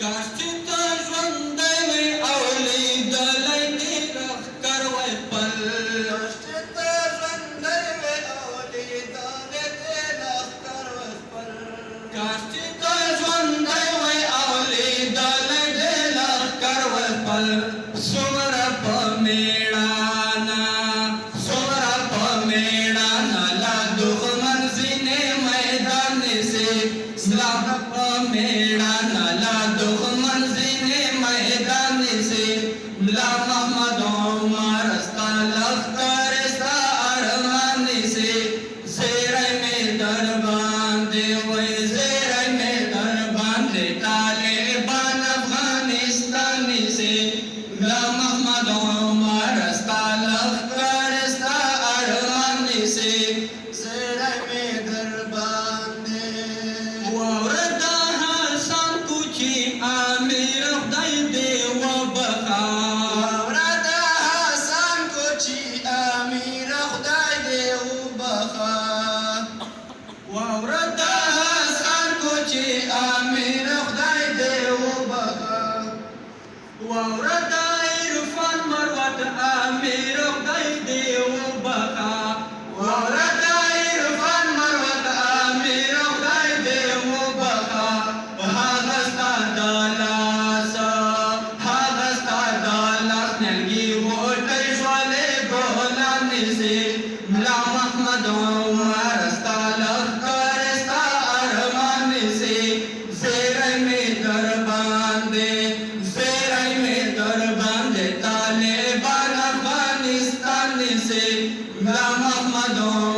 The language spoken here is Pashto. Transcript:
کاش چې ته ژوندی وې او لیدلی دې لښکر وای خپل کاش چې ته ژوندی وې او لیدلی دې لښکر وای خپل کاش چې ته ژوندی وې او لیدلی دې لښکر وای خپل څومره په مېړانه څومره په مېړانه لا دښمن ځینې میدان نیسي اسلام په مېړانه لا دښمن ځینې میدان نیسي ملا محمد عمر ستا لښکر ستا ارمان نیسي زیری مې در باندې وای زیری مې در باندې طالبان افغانستان نیسي ملا محمد عمر ستا لښکر ستا ارمان نیسي زیری مې در باندې واوره د حسن کوچي امیر خدای دې وبخا واوره د حسن کوچي امیر خدای دې وبخا واوره د حسن کوچي امیر خدای دې وبخا واوره د عرفان مروت امیر خدای دې وبخا واوره د عرفان مروت امیر خدای دې وبخا هغه ستا د لاس هغه ستا د لاس نیالګي غوټۍ شولې ګلان نیسي ملا محمد عمر ستا لښکر ستا ارمان نیسي زیری مې در باندې زیری مې در باندې طالبان افغانستان نیسي ملا محمد عمر